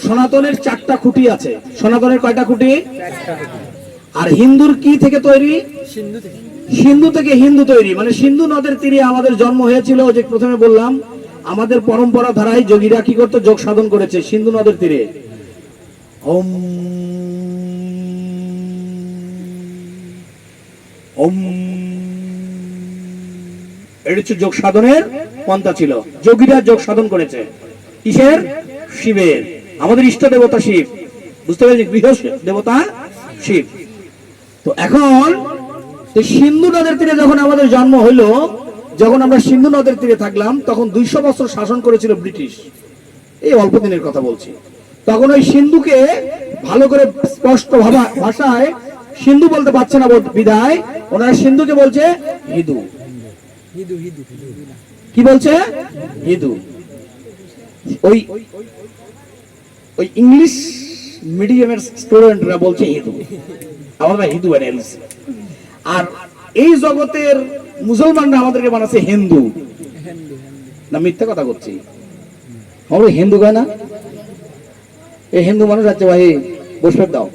সনাতনের 4টা খুঁটি আছে। সনাতনের কয়টা খুঁটি? আর হিন্দুর কি থেকে তৈরি? সিন্ধু থেকে হিন্দু তৈরি। মানে সিন্ধু নদের তীরে আমাদের জন্ম হয়েছিল। যে প্রথমে বললাম আমাদের পরম্পরা ধারায় যোগীরা কি করতো? যোগ সাধন করেছে সিন্ধু নদের তীরে। ওম ওম, এটা হচ্ছে যোগ সাধনের পন্থা ছিল। যোগীরা যোগ সাধন করেছে কিসের? শিবের। আমাদের ইষ্ট দেবতা শিব, বুঝতে পেরেছি? গৃহ দেবতা শিব। তো এখন সিন্ধু নদের তীরে যখন আমাদের জন্ম হলো, যখন আমরা সিন্ধু নদের তীরে থাকলাম, তখন 200 বছর শাসন করেছিল ব্রিটিশ। এই অল্প দিনের কথা বলছি। তখন ওই সিন্ধুকে ভালো করে স্পষ্ট ভাষায় সিন্ধু বলতে পারছে না বিদায় ওনারা সিন্ধুকে বলছে হিদু। কি বলছে? হিদু। ওই ওই ইংলিশ মিডিয়ামের স্টুডেন্টরা বলছে হিদু, আমরা হিদু বানিয়ে দিচ্ছি। আর এই জগতের মুসলমানরা আমাদেরকে বানাচ্ছে হিন্দু। না মিথ্যা কথা করছি? আমরা হিন্দু কয় না? এই হিন্দু মানুষ আছে ভাই, বসে দাও।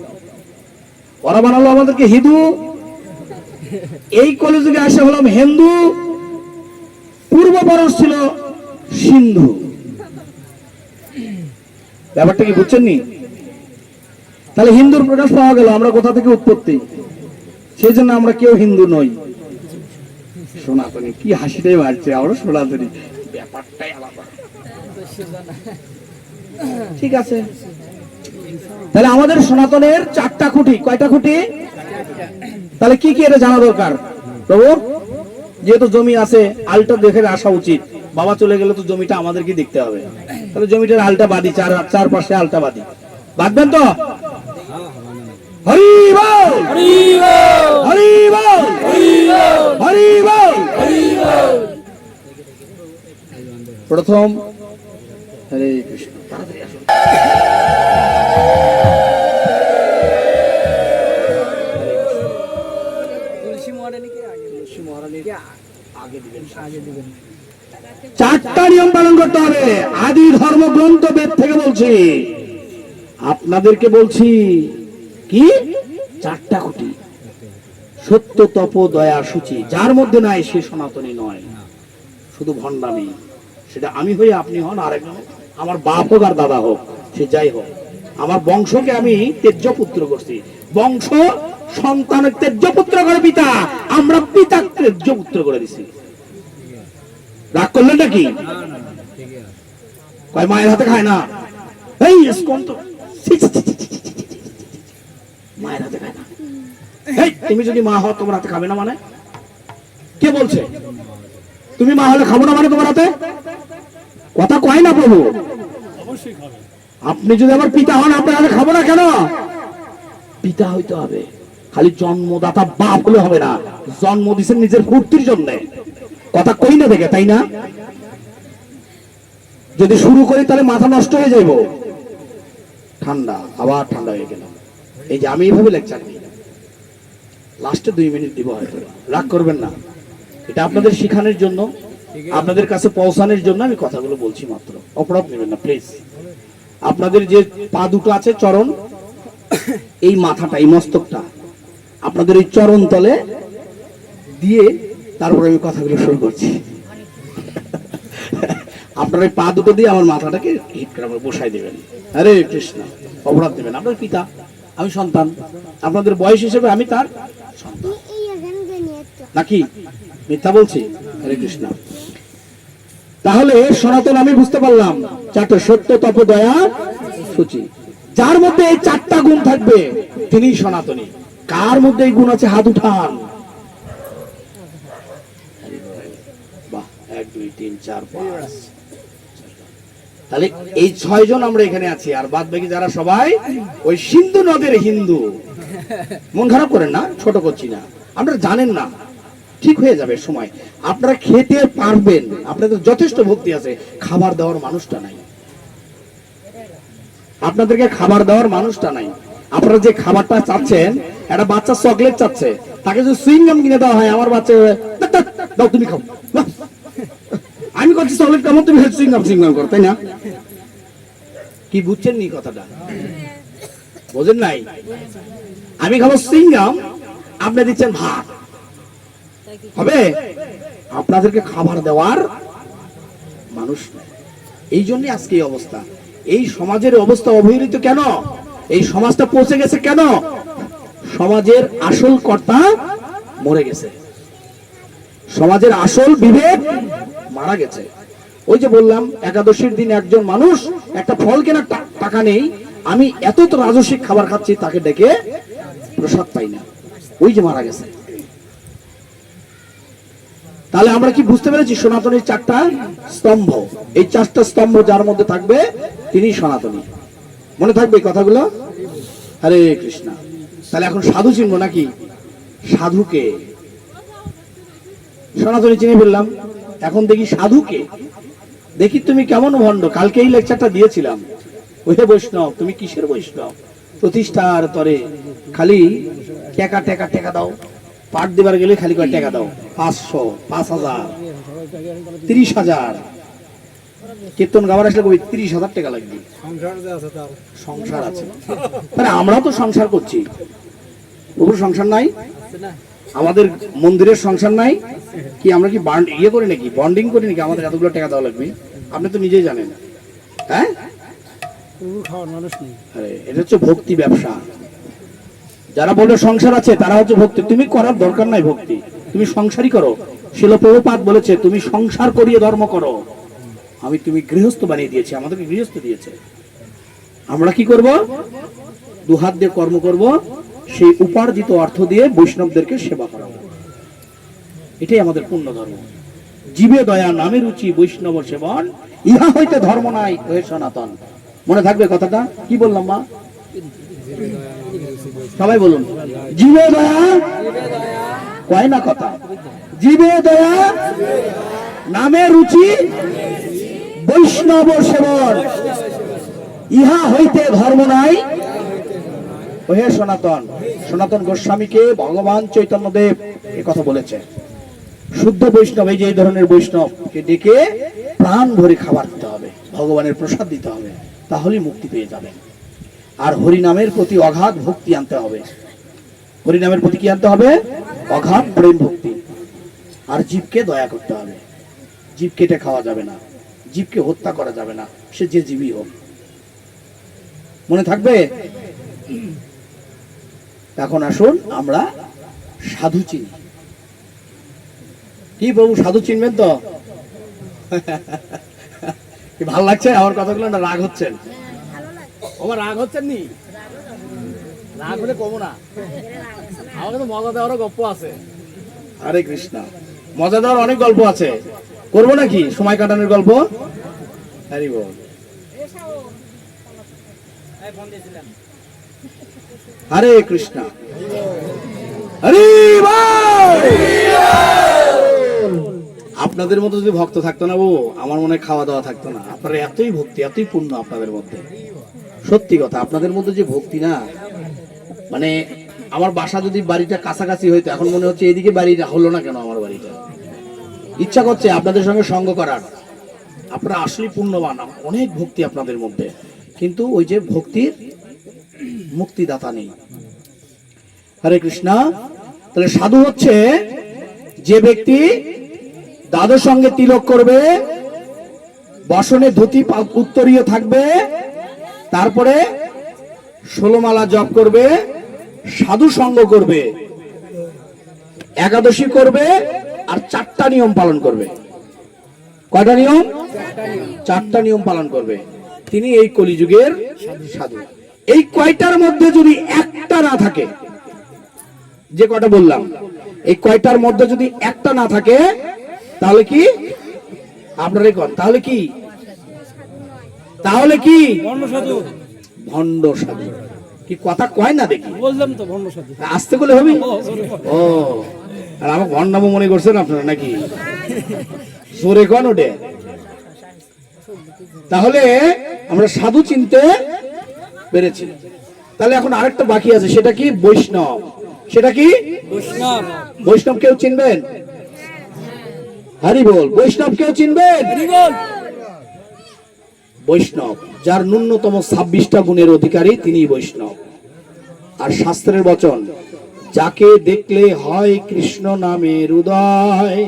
ওরা বানালো আমাদেরকে হিন্দু। এই কলিযুগে আসে হলাম হিন্দু। পূর্বপুরুষ ছিল সিন্ধু। ব্যাপারটা কি বুঝছেন নি? তাহলে হিন্দুর প্রকাশ পাওয়া গেল আমরা কোথা থেকে উৎপত্তি। সেই জন্য আমরা কেউ হিন্দু নই। সনাতনী কি হাসিটাই মারছে, আমরা সনাতনী, ব্যাপারটাই আলাদা। ঠিক আছে, তাহলে আমাদের সনাতনের 4টা খুঁটি। কয়টা খুঁটি? তাহলে কি কি এটা জানা দরকার প্রভু? যেহেতু জমি আছে, আলটা দেখে আসা উচিত। বাবা চলে গেলে তো জমিটা আমাদেরকে দেখতে হবে। তাহলে জমিটার আলটা বাঁধি, চারপাশে আলটা বাঁধি। বাঁধবেন তো? হরি বল, হরি বল, হরি বল, হরি বল। প্রথম হরে কৃষ্ণ। চারটা নিয়ম পালন করতে হবে। আদি ধর্মগ্রন্থ বেদ থেকে বলছি, আপনাদেরকে বলছি কি? 4টা খুঁটি। সত্য, তপ, দয়া, সূচি। যার মধ্যে নাই সে সনাতনী নয়, শুধু ভণ্ডামি। সেটা আমি হই, আপনি হন, আরেকজন, আমার বাপ হোক আর দাদা হোক, সে যাই হোক। আমার বংশকে আমি তেজ্য পুত্র করছি। বংশ সন্তানের তেজ্য পুত্র করে পিতা, আমরা পিতা তেজ্য পুত্র করে দিছি। রাগ করলেন নাকি? কয় মায়ের হাতে খায় না। এই মায়ের হাতে খায় না। তুমি যদি মা হও তোমার হাতে খাবে না মানে? কে বলছে? তুমি মা হলে খাবো না মানে তোমার হাতে? কথা কয় না প্রভু। আপনি যদি আমার পিতা হন, আপনার হাতে খাবো না কেন? পিতা হইতে হবে। খালি জন্মদাতা বাপ হলে হবে না। জন্ম দিচ্ছেন নিজের ফুর্তির জন্য। কথা কই না দেখে, তাই না? যদি শুরু করি তাহলে মাথা নষ্ট হয়ে যাইব। ঠান্ডা, আবার ঠান্ডা হয়ে গেল। এই যে আমি এইভাবে লেকচার দিই, লাস্টে 2 মিনিট দিব হয়তো। রাগ করবেন না, এটা আপনাদের শিখানোর জন্য, আপনাদের কাছে পৌঁছানোর জন্য আমি কথাগুলো বলছি মাত্র। অপরাধ নেবেন না প্লিজ। আপনাদের যে পা দুটো আছে, চরণ, এই মাথাটা, এই মস্তকটা আপনাদের এই চরণ তলে দিয়ে তারপরে আমি কথাগুলো শুরু করছি। আপনার এই পা দুটো দিয়ে আমার মাথাটাকে হিট করে বসাই দেবেন। হরে কৃষ্ণ। অপরাধ দেবেন। আপনার পিতা, আমি সন্তান। আপনাদের বয়স হিসেবে আমি তার সন্তান, নাকি মিথ্যা বলছি? হরে কৃষ্ণ। তাহলে সনাতন আমি বুঝতে পারলাম 4টা: সত্য, তপ, দয়া, সূচি। যার মধ্যে এই 4টা গুণ থাকবে তিনি সনাতনী। কার মধ্যে এই গুণ আছে? হাত উঠান। বাহ, 1 2 3 4 5। তাহলে এই 6 জন আমরা এখানে আছি, আর বাদ বাকি যারা সবাই ওই সিন্ধু নদের হিন্দু। মন খারাপ করেন না, ছোট করছি না, আপনারা জানেন না, ঠিক হয়ে যাবে সময়। আপনারা খেতে পারবেন, আপনাদের যথেষ্ট ভক্তি আছে। খাবার দেওয়ার মানুষটা নাই, আপনাদেরকে খাবার দেওয়ার মানুষটা নাই। আপনারা যে খাবারটা চাচ্ছেন, একটা বাচ্চা চকলেট চাচ্ছে, তাকে যদি সুইংগাম কিনে দেওয়া হয়, আমার বাচ্চা দাও তুমি খাও। আমি করছি চকলেট, কেমন তুমি সুইংগাম করো, তাই না? কি বুঝছেন নি কথাটা? বোঝেন নাই? আমি খাবো সিঙ্গাম, আপনি দিচ্ছেন ভাত, হবে? আপনাদেরকে খাবার দেওয়ার মানুষ নাই। এই জন্য আজকে এই অবস্থা। এই সমাজের অবস্থা অবহেলিত কেন? এই সমাজটা পৌঁছে গেছে কেন? সমাজের আসল কর্তা মরে গেছে, সমাজের আসল বিবেক মারা গেছে। ওই যে বললাম, একাদশীর দিন একজন মানুষ একটা ফল কেনার টাকা নেই, আমি এত তো রাজস্বিক খাবার খাচ্ছি, তাকে ডেকে প্রসাদ পাই না, ওই যে মারা গেছে। তাহলে আমরা কি বুঝতে পেরেছি? সনাতনীর 4টা স্তম্ভ, এই 4টা স্তম্ভ যার মধ্যে থাকবে তিনি সনাতনী। মনে থাকবে কথাগুলো? হরে কৃষ্ণ। তাহলে এখন সাধু চিনবো নাকি? সাধুকে সনাতনী চিনে ফেললাম, এখন দেখি সাধুকে। দেখি তুমি কেমন ভণ্ড। কালকে এই লেকচারটা দিয়েছিলাম, ওহে বৈষ্ণব তুমি কিসের বৈষ্ণব? প্রতিষ্ঠার তরে খালি টেকা টেকা টেকা দাও, পাঠ দেবার গেলে খালি কয় টাকা দাও, 500, 5000, 30,000। কীর্তন গাবার আসলে কবি 30,000 টাকা লাগবে। সংসার আছে, মানে আমরাও তো সংসার করছি, ওর সংসার নাই? আমাদের মন্দিরের সংসার নাই কি? আমরা কি ইয়ে করি নাকি, বন্ডিং করি নাকি? আমাদের এতগুলো টাকা দেওয়া লাগবে, আপনি তো নিজেই জানেন। হ্যাঁ, এটা হচ্ছে ভক্তি ব্যবসা। যারা বলে সংসার আছে তারা হচ্ছে ভক্তি। তুমি করার দরকার নাই ভক্তি, তুমি সংসারই করো। শিল প্রভুপাদ বলেছে তুমি সংসার করিয়ে ধর্ম করো। তুমি গৃহস্থ বানিয়ে দিয়েছি, আমাদেরকে গৃহস্থ দিয়েছে। আমরা কি করব? দুহাত দিয়ে কর্ম করব, সেই উপার্জিত অর্থ দিয়ে বৈষ্ণবদেরকে সেবা করাবো। এটাই আমাদের পূর্ণ ধর্ম। জীবে দয়া নামে রুচি বৈষ্ণব সেবন, ইহা হইতে ধর্ম নাই ওহে সনাতন। মনে থাকবে কথাটা? কি বললাম মা? সবাই বলুন, জীবে দয়া, কয় না কথা? জীবে দয়া নামে রুচি বৈষ্ণব সেবন, ইহা হইতে ধর্ম নাই ওহে সনাতন। সনাতন গোস্বামীকে ভগবান চৈতন্যদেব এ কথা বলেছে। শুদ্ধ বৈষ্ণব, এই যে এই ধরনের বৈষ্ণবকে ডেকে প্রাণ ভরে খাবার দিতে হবে, ভগবানের প্রসাদ দিতে হবে, তাহলেই মুক্তি পেয়ে যাবেন। আর হরিনামের প্রতি অগাধ ভক্তি আনতে হবে। হরিনামের প্রতি কি আনতে হবে? অগাধ প্রেম ভক্তি। আর জীবকে দয়া করতে হবে। জীব কেটে খাওয়া যাবে না, জীবকে হত্যা করা যাবে না, সে যে জীবই হোক। মনে থাকবে? এখন আসুন আমরা সাধু চিনি। কি প্রভু, সাধু চিনবেন তো? কি ভালো লাগছে আমার কথাগুলো, না রাগ হচ্ছেন? আমার রাগ হচ্ছেন নি? রাগ হলে কমো না, আমাকে তো মজা দেওয়ারও গল্প আছে। হরে কৃষ্ণ, মজা দেওয়ার অনেক গল্প আছে, করবো নাকি সময় কাটানোর গল্প? হরি বল। হরে কৃষ্ণ, হরি বল। আপনাদের মতো যদি ভক্ত থাকতো না বউ, আমার মনে খাওয়া দাওয়া থাকতো না। আপনারা এতই ভক্তি, এতই পূর্ণ আপনাদের মধ্যে। সত্যি কথা, আপনাদের মধ্যে যে ভক্তি না, মানে আমার বাসা যদি বাড়িটা কাছাকাছি হইতো, এখন মনে হচ্ছে এদিকে বাড়িটা হলো না কেন, আমার বাড়িটা ইচ্ছা করছে আপনাদের সঙ্গে সঙ্গ করার। আপনারা আসলে পূর্ণবান, অনেক ভক্তি আপনাদের মধ্যে, কিন্তু ওই যে ভক্তির মুক্তিদাতা নেই। হরে কৃষ্ণ। তাহলে সাধু হচ্ছে যে ব্যক্তি দাদুর সঙ্গে তিলক করবে, বসনে ধুতি উত্তরীয় থাকবে, তারপরে 16 মালা জপ করবে, সাধু সঙ্গ করবে, একাদশী করবে, আর 4টা নিয়ম পালন করবে। কয়টা নিয়ম? 4টা নিয়ম পালন করবে। তিনি এই কলিযুগের সাধু। এই কয়টার মধ্যে যদি একটা না থাকে, যে কয়টা বললাম, এই কয়টার মধ্যে যদি একটা না থাকে, তাহলে কি? আপনারাই কন, তাহলে কি? তাহলে কি? ভণ্ড সাধু। কি কথা কয় না দেখি? বললাম তো ভণ্ড সাধু। আসতে বলে হবে? ও, আর আমাকে ভণ্ডাম মনে করছেন আপনারা নাকি? জোরে কন ওঠে। তাহলে আমরা সাধু চিনতে পেরেছি। তাহলে এখন আরেকটা বাকি আছে, সেটা কি? বৈষ্ণব। সেটা কি? বৈষ্ণব। বৈষ্ণব কেউ চিনবেন? হরি বল। বৈষ্ণব কেউ চিনবেন? হরি বল। বৈষ্ণব, যার ন্যূনতম 26টা গুণের অধিকারী তিনি বৈষ্ণব। আর শাস্ত্রের বচন, যাকে দেখলে হয় কৃষ্ণ নামের উদয়,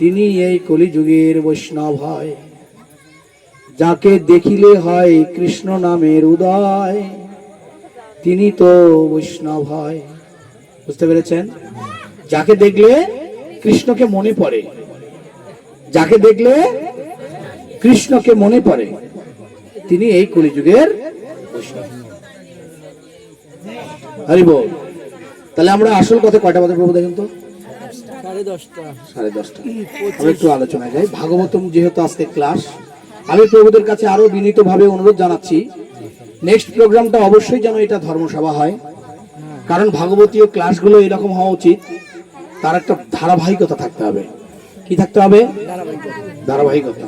তিনি এই কলিযুগের বৈষ্ণব হয়। যাকে দেখিলে হয় কৃষ্ণ নামের উদয়, তিনি তো বৈষ্ণব হয়। বুঝতে পেরেছেন? যাকে দেখলে কৃষ্ণকে মনে পড়ে, যাকে দেখলে কৃষ্ণকে মনে পড়ে, তিনি এই কলিযুগের বৈষ্ণব। হরি বল। তাহলে আমরা আসল কথা কয়টা বাজে প্রভু দেখেন তো? 10:30। আমরা একটু আলোচনায় যাই। ভাগবতম যেহেতু আজকে ক্লাস, আমি প্রভুদের কাছে আরো বিনীতভাবে অনুরোধ জানাচ্ছি, নেক্সট প্রোগ্রামটা অবশ্যই যেন এটা ধর্মসভা হয়। কারণ ভাগবতীয় ক্লাসগুলো এরকম হওয়া উচিত, তার একটা ধারাবাহিকতা থাকতে হবে। কি থাকতে হবে? ধারাবাহিকতা।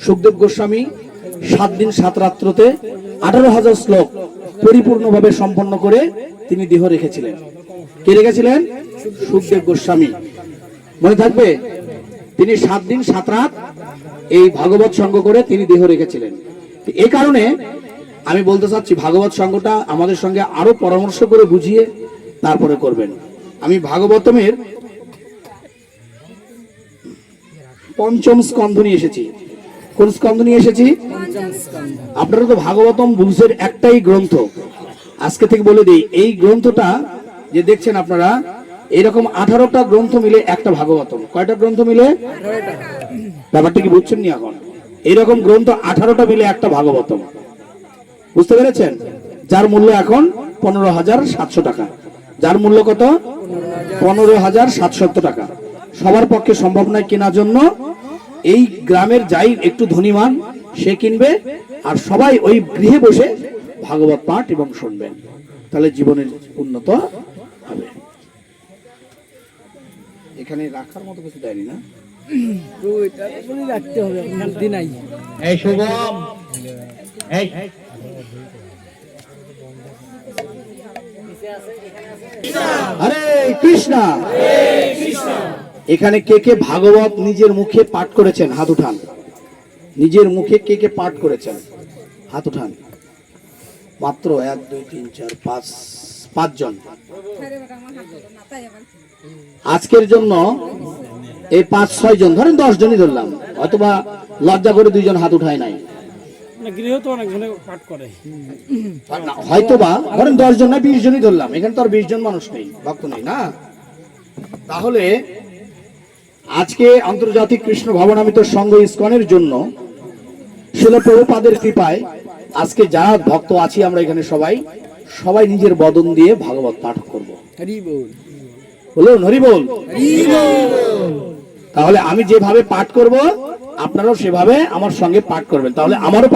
সুখদেব গোস্বামী 7 দিন 7 রাত্রতে 18,000 শ্লোক পরিপূর্ণভাবে সম্পন্ন করে তিনি দেহ রেখেছিলেন। কে রেখেছিলেন? সুখদেব গোস্বামী। মনে থাকবে, তিনি 7 দিন 7 রাত এই ভাগবত সঙ্গ করে তিনি দেহ রেখেছিলেন। এই কারণে আমি বলতে চাচ্ছি, ভাগবত সঙ্গটা আমাদের সঙ্গে আরো পরামর্শ করে বুঝিয়ে তারপরে করবেন। আমি ভাগবতমের 5ম স্কন্ধ নিয়ে এসেছি। কোন স্কন্ধ নিয়ে এসেছি? আপনারা তো ভাগবতম বুঝের একটাই গ্রন্থ। আজকে থেকে বলে দিই, এই গ্রন্থটা যে দেখছেন আপনারা, এরকম 18টা গ্রন্থ মিলে একটা ভাগবতম। কয়টা গ্রন্থ মিলে? ব্যাপারটা কি বুঝছেন নি এখন? এরকম গ্রন্থ 18টা মিলে একটা ভাগবতম। বুঝতে পেরেছেন? যার মূল্য এখন 15,700 টাকা। যার মূল্য কত? 15,700 টাকা। সবার পক্ষে সম্ভব নয় কেনার জন্য। এই গ্রামের যাই একটু ধনীমান সে কিনবে, আর সবাই ওই গৃহে বসে ভাগবত পাঠ এবং শুনবেন, তাহলে জীবনের উন্নত হবে। এখানে রাখার মতো কিছু দেয়নি না? রাখতে হবে, নাই। এই শুভম, এই হরে কৃষ্ণ। এখানে কে কে ভাগবত নিজের মুখে পাঠ করেছেন? হাত উঠান। নিজের মুখে কে কে পাঠ করেছেন? হাত উঠান। মাত্র 1 2 3 4 5 জন। আজকের জন্য এই 5-6 জন, ধরেন 10 জনই ধরলাম, অথবা লজ্জা করে 2 জন হাত উঠায় নাই। হয়তোবা ধরেন 10 জন না 20 জনই ধরলাম, এখানে তো আর 20 জন মানুষ নেই, ভক্ত নেই না। তাহলে আজকে আন্তর্জাতিক কৃষ্ণ ভবনামিত সংঘ ইসকনের জন্য শিল প্রভুপাদের কৃপায় আজকে যারা ভক্ত আছি আমরা এখানে সবাই নিজের বদন দিয়ে ভাগবত পাঠ করব। বলুন হরি বল। তাহলে আমি যেভাবে পাঠ করব আপনারাও সেভাবে আমার সঙ্গে পাঠ করবেন, তাহলে আমারও